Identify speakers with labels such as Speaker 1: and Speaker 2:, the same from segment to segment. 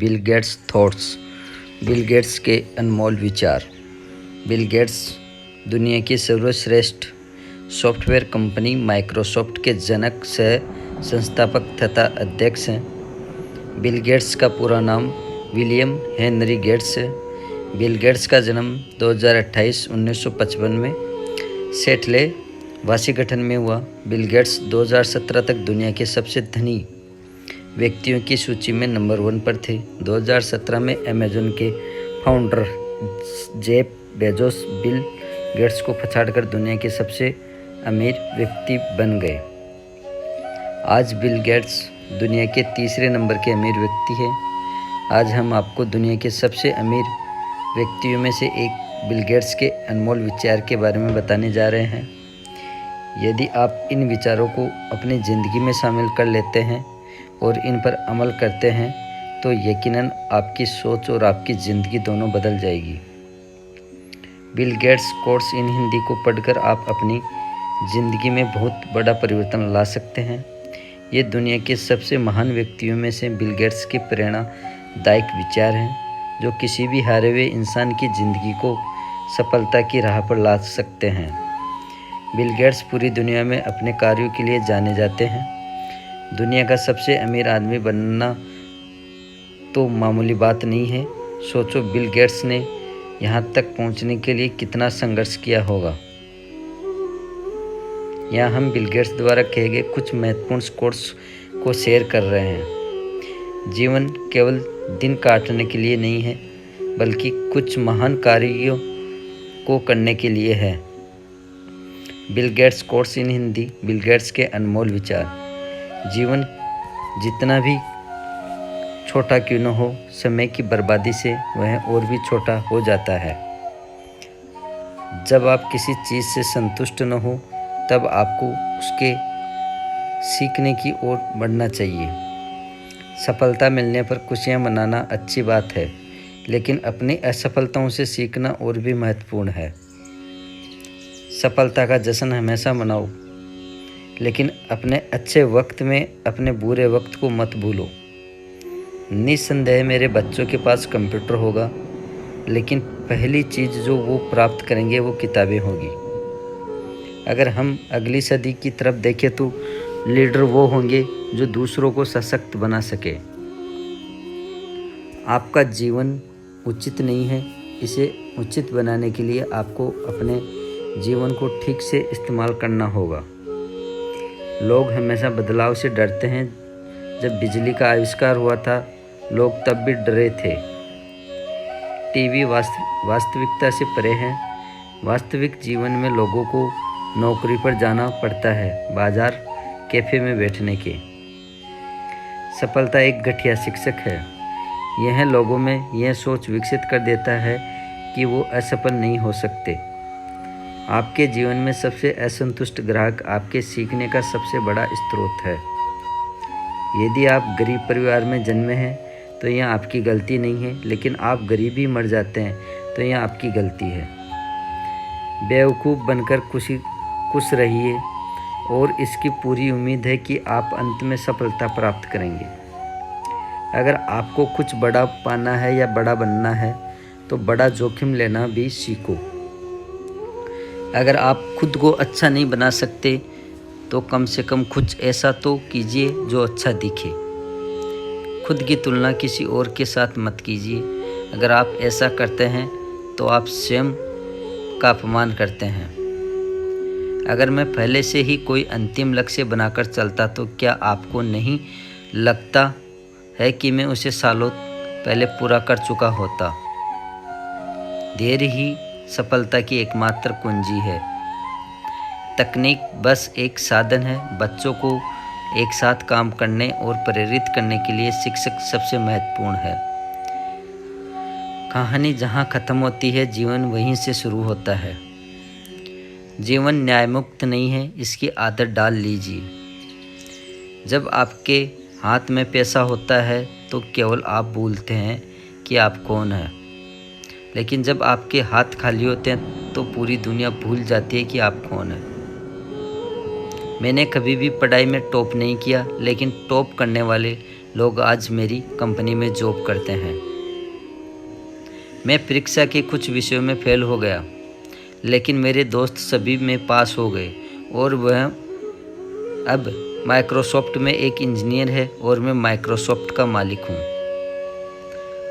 Speaker 1: Bill Gates thoughts. Bill Gates के अनमोल विचार। Bill Gates दुनिया की सर्वश्रेष्ठ सॉफ्टवेयर कंपनी माइक्रोसॉफ्ट के जनक, सह संस्थापक तथा अध्यक्ष हैं। बिल गेट्स का पूरा नाम विलियम हेनरी गेट्स है। बिल गेट्स का जन्म 1955 में सेटले वाशिंगटन में हुआ। बिल गेट्स 2017 तक दुनिया के सबसे धनी व्यक्तियों की सूची में नंबर 1 पर थे। 2017 में अमेज़न के founder Jeff Bezos Bill Gates को पछाड़कर दुनिया के सबसे अमीर व्यक्ति बन गए। आज बिल गेट्स दुनिया के तीसरे नंबर के अमीर व्यक्ति हैं। आज हम आपको दुनिया के सबसे अमीर व्यक्तियों में से एक बिल गेट्स के अनमोल विचार के बारे में बताने जा रहे हैं। यदि आप इन विचारों को अपनी ज़िंदगी में शामिल कर लेते हैं और इन पर अमल करते हैं तो यकीनन आपकी सोच और आपकी ज़िंदगी दोनों बदल जाएगी। Bill Gates quotes in Hindi को पढ़कर आप अपनी ज़िंदगी में बहुत बड़ा परिवर्तन ला सकते हैं। ये दुनिया के सबसे महान व्यक्तियों में से बिल गेट्स के प्रेरणादायक विचार हैं जो किसी भी हारे हुए इंसान की ज़िंदगी को सफलता की राह पर ला सकते हैं। बिल गेट्स पूरी दुनिया में अपने कार्यों के लिए जाने जाते हैं। दुनिया का सबसे अमीर आदमी बनना तो मामूली बात नहीं है। सोचो बिल गेट्स ने यहाँ तक पहुँचने के लिए कितना संघर्ष किया होगा। यहाँ हम बिल गेट्स द्वारा कहे गए कुछ महत्वपूर्ण कोट्स को शेयर कर रहे हैं। जीवन केवल दिन काटने के लिए नहीं है, बल्कि कुछ महान कार्यों को करने के लिए है। Bill Gates quotes in Hindi. Bill Gates के अनमोल विचार। जीवन जितना भी छोटा क्यों न हो, समय की बर्बादी से वह और भी छोटा हो जाता है। जब आप किसी चीज़ से संतुष्ट न हो तब आपको उसके सीखने की ओर बढ़ना चाहिए। सफलता मिलने पर खुशियां मनाना अच्छी बात है, लेकिन अपनी असफलताओं से सीखना और भी महत्वपूर्ण है। सफलता का जश्न हमेशा मनाओ, लेकिन अपने अच्छे वक्त में अपने बुरे वक्त को मत भूलो। निस्संदेह मेरे बच्चों के पास कंप्यूटर होगा, लेकिन पहली चीज़ जो वो प्राप्त करेंगे वो किताबें होगी। अगर हम अगली सदी की तरफ देखें तो लीडर वो होंगे जो दूसरों को सशक्त बना सके। आपका जीवन उचित नहीं है, इसे उचित बनाने के लिए आपको अपने जीवन को ठीक से इस्तेमाल करना होगा। लोग हमेशा बदलाव से डरते हैं। जब बिजली का आविष्कार हुआ था, लोग तब भी डरे थे। टीवी वास्तविकता से परे है। वास्तविक जीवन में लोगों को नौकरी पर जाना पड़ता है, बाजार कैफे में बैठने के। सफलता एक घटिया शिक्षक है। यह लोगों में यह सोच विकसित कर देता है कि वो असफल नहीं हो सकते। आपके जीवन में सबसे असंतुष्ट ग्राहक आपके सीखने का सबसे बड़ा स्रोत है। यदि आप गरीब परिवार में जन्मे हैं तो यह आपकी गलती नहीं है, लेकिन आप गरीब ही मर जाते हैं तो यह आपकी गलती है। बेवकूफ़ बनकर खुश रहिए और इसकी पूरी उम्मीद है कि आप अंत में सफलता प्राप्त करेंगे। अगर आपको कुछ बड़ा पाना है या बड़ा बनना है तो बड़ा जोखिम लेना भी सीखो। अगर आप खुद को अच्छा नहीं बना सकते तो कम से कम कुछ ऐसा तो कीजिए जो अच्छा दिखे। खुद की तुलना किसी और के साथ मत कीजिए। अगर आप ऐसा करते हैं तो आप स्वयं का अपमान करते हैं। अगर मैं पहले से ही कोई अंतिम लक्ष्य बनाकर चलता तो क्या आपको नहीं लगता है कि मैं उसे सालों पहले पूरा कर चुका होता? धैर्य ही सफलता की एकमात्र कुंजी है। तकनीक बस एक साधन है। बच्चों को एक साथ काम करने और प्रेरित करने के लिए शिक्षक सबसे महत्वपूर्ण है। कहानी जहाँ खत्म होती है, जीवन वहीं से शुरू होता है। जीवन न्यायमुक्त नहीं है, इसकी आदत डाल लीजिए। जब आपके हाथ में पैसा होता है तो केवल आप भूलते हैं कि आप कौन हैं, लेकिन जब आपके हाथ खाली होते हैं तो पूरी दुनिया भूल जाती है कि आप कौन हैं। मैंने कभी भी पढ़ाई में टॉप नहीं किया, लेकिन टॉप करने वाले लोग आज मेरी कंपनी में जॉब करते हैं। मैं परीक्षा के कुछ विषयों में फेल हो गया, लेकिन मेरे दोस्त सभी में पास हो गए और वह अब माइक्रोसॉफ्ट में एक इंजीनियर है और मैं माइक्रोसॉफ्ट का मालिक हूँ।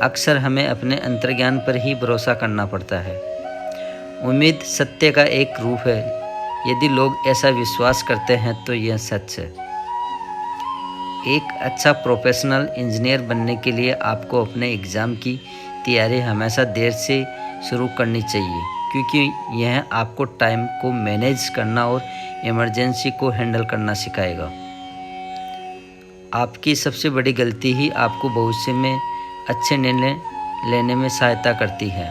Speaker 1: अक्सर हमें अपने अंतर्ज्ञान पर ही भरोसा करना पड़ता है। उम्मीद सत्य का एक रूप है। यदि लोग ऐसा विश्वास करते हैं तो यह सच है। एक अच्छा प्रोफेशनल इंजीनियर बनने के लिए आपको अपने एग्ज़ाम की तैयारी हमेशा देर से शुरू करनी चाहिए, क्योंकि यह आपको टाइम को मैनेज करना और इमरजेंसी को हैंडल करना सिखाएगा। आपकी सबसे बड़ी गलती ही आपको भविष्य में अच्छे निर्णय लेने में सहायता करती है।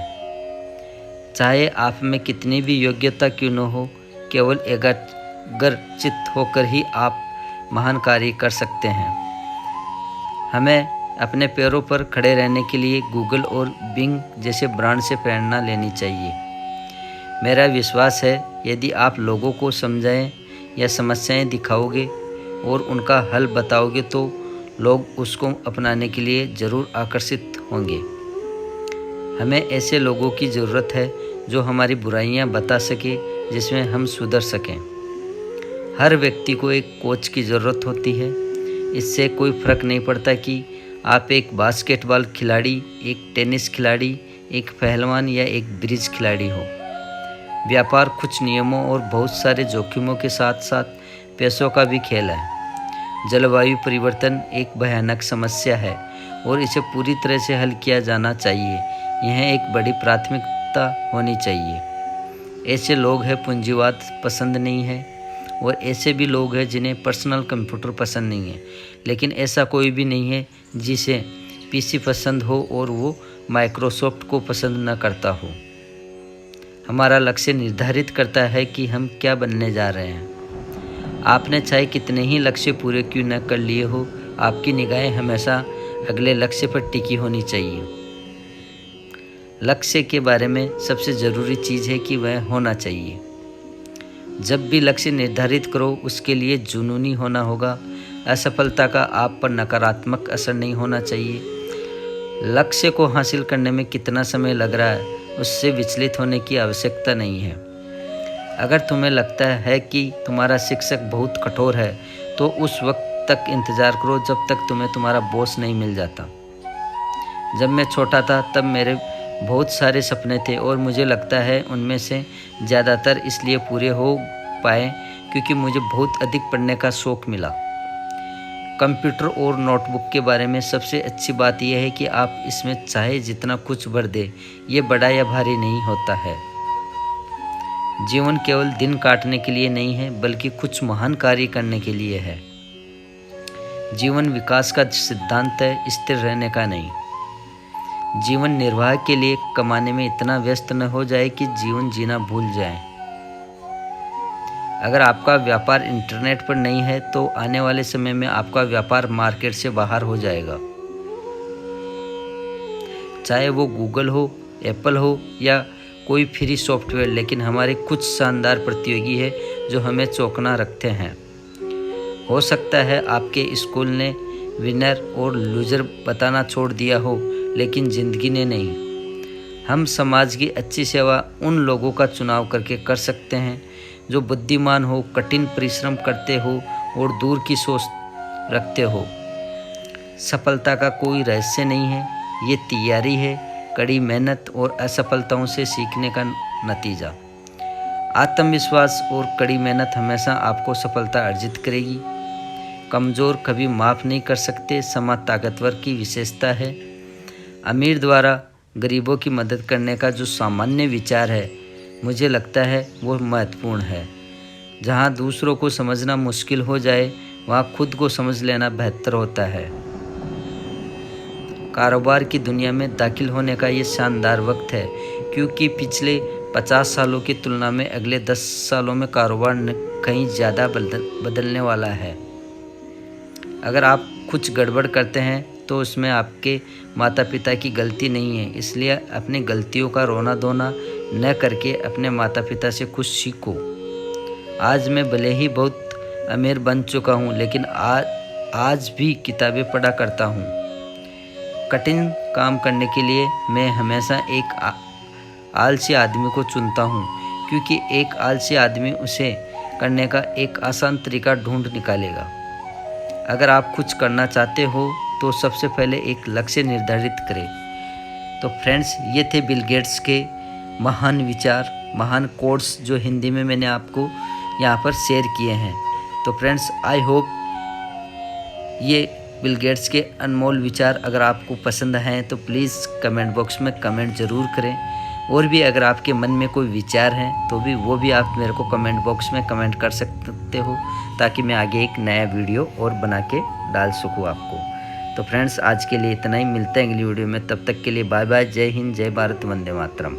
Speaker 1: चाहे आप में कितनी भी योग्यता क्यों न हो, केवल एकाग्रचित्त होकर ही आप महान कार्य कर सकते हैं। हमें अपने पैरों पर खड़े रहने के लिए गूगल और बिंग जैसे ब्रांड से प्रेरणा लेनी चाहिए। मेरा विश्वास है, यदि आप लोगों को समझाएं या समस्याएं दिखाओगे और उनका हल बताओगे तो लोग उसको अपनाने के लिए ज़रूर आकर्षित होंगे। हमें ऐसे लोगों की ज़रूरत है जो हमारी बुराइयां बता सके, जिसमें हम सुधर सकें। हर व्यक्ति को एक कोच की ज़रूरत होती है। इससे कोई फ़र्क नहीं पड़ता कि आप एक बास्केटबॉल खिलाड़ी, एक टेनिस खिलाड़ी, एक पहलवान या एक ब्रिज खिलाड़ी हो। व्यापार कुछ नियमों और बहुत सारे जोखिमों के साथ साथ पैसों का भी खेल है। जलवायु परिवर्तन एक भयानक समस्या है और इसे पूरी तरह से हल किया जाना चाहिए। यह एक बड़ी प्राथमिकता होनी चाहिए। ऐसे लोग हैं पूंजीवाद पसंद नहीं है और ऐसे भी लोग हैं जिन्हें पर्सनल कंप्यूटर पसंद नहीं है, लेकिन ऐसा कोई भी नहीं है जिसे पीसी पसंद हो और वो माइक्रोसॉफ्ट को पसंद न करता हो। हमारा लक्ष्य निर्धारित करता है कि हम क्या बनने जा रहे हैं। आपने चाहे कितने ही लक्ष्य पूरे क्यों न कर लिए हो, आपकी निगाहें हमेशा अगले लक्ष्य पर टिकी होनी चाहिए। लक्ष्य के बारे में सबसे ज़रूरी चीज़ है कि वह होना चाहिए। जब भी लक्ष्य निर्धारित करो, उसके लिए जुनूनी होना होगा। असफलता का आप पर नकारात्मक असर नहीं होना चाहिए। लक्ष्य को हासिल करने में कितना समय लग रहा है, उससे विचलित होने की आवश्यकता नहीं है। अगर तुम्हें लगता है कि तुम्हारा शिक्षक बहुत कठोर है, तो उस वक्त तक इंतज़ार करो जब तक तुम्हें तुम्हारा बॉस नहीं मिल जाता। जब मैं छोटा था तब मेरे बहुत सारे सपने थे और मुझे लगता है उनमें से ज़्यादातर इसलिए पूरे हो पाए क्योंकि मुझे बहुत अधिक पढ़ने का शौक़ मिला। कंप्यूटर और नोटबुक के बारे में सबसे अच्छी बात यह है कि आप इसमें चाहे जितना कुछ भर दें, ये बड़ा या भारी नहीं होता है। जीवन केवल दिन काटने के लिए नहीं है, बल्कि कुछ महान कार्य करने के लिए है। जीवन विकास का सिद्धांत है, स्थिर रहने का नहीं। जीवन निर्वाह के लिए कमाने में इतना व्यस्त न हो जाए कि जीवन जीना भूल जाए। अगर आपका व्यापार इंटरनेट पर नहीं है तो आने वाले समय में आपका व्यापार मार्केट से बाहर हो जाएगा। चाहे वो गूगल हो, एप्पल हो या कोई फ्री सॉफ्टवेयर, लेकिन हमारे कुछ शानदार प्रतियोगी है जो हमें चौंकना रखते हैं। हो सकता है आपके स्कूल ने विनर और लूजर बताना छोड़ दिया हो, लेकिन ज़िंदगी ने नहीं। हम समाज की अच्छी सेवा उन लोगों का चुनाव करके कर सकते हैं जो बुद्धिमान हो, कठिन परिश्रम करते हो और दूर की सोच रखते हो। सफलता का कोई रहस्य नहीं है, ये तैयारी है, कड़ी मेहनत और असफलताओं से सीखने का नतीजा। आत्मविश्वास और कड़ी मेहनत हमेशा आपको सफलता अर्जित करेगी। कमज़ोर कभी माफ़ नहीं कर सकते, समाज ताकतवर की विशेषता है। अमीर द्वारा गरीबों की मदद करने का जो सामान्य विचार है, मुझे लगता है वो महत्वपूर्ण है। जहाँ दूसरों को समझना मुश्किल हो जाए, वहाँ खुद को समझ लेना बेहतर होता है। कारोबार की दुनिया में दाखिल होने का ये शानदार वक्त है, क्योंकि पिछले 50 सालों की तुलना में अगले 10 सालों में कारोबार कहीं ज़्यादा बदलने वाला है। अगर आप कुछ गड़बड़ करते हैं तो उसमें आपके माता पिता की गलती नहीं है, इसलिए अपनी गलतियों का रोना धोना न करके अपने माता पिता से कुछ सीखो। आज मैं भले ही बहुत अमीर बन चुका हूँ, लेकिन आज भी किताबें पढ़ा करता हूँ। कठिन काम करने के लिए मैं हमेशा एक आलसी आदमी को चुनता हूँ, क्योंकि एक आलसी आदमी उसे करने का एक आसान तरीका ढूंढ निकालेगा। अगर आप कुछ करना चाहते हो तो सबसे पहले एक लक्ष्य निर्धारित करें। तो फ्रेंड्स, ये थे बिल गेट्स के महान विचार, महान कोट्स जो हिंदी में मैंने आपको यहाँ पर शेयर किए हैं। तो फ्रेंड्स, आई होप ये बिल गेट्स के अनमोल विचार अगर आपको पसंद हैं तो प्लीज़ कमेंट बॉक्स में कमेंट ज़रूर करें। और भी अगर आपके मन में कोई विचार हैं तो भी वो भी आप मेरे को कमेंट बॉक्स में कमेंट कर सकते हो, ताकि मैं आगे एक नया वीडियो और बना के डाल सकूँ आपको। तो फ्रेंड्स, आज के लिए इतना ही। मिलते हैं अगली वीडियो में। तब तक के लिए बाय बाय। जय हिंद, जय भारत, वंदे मातरम।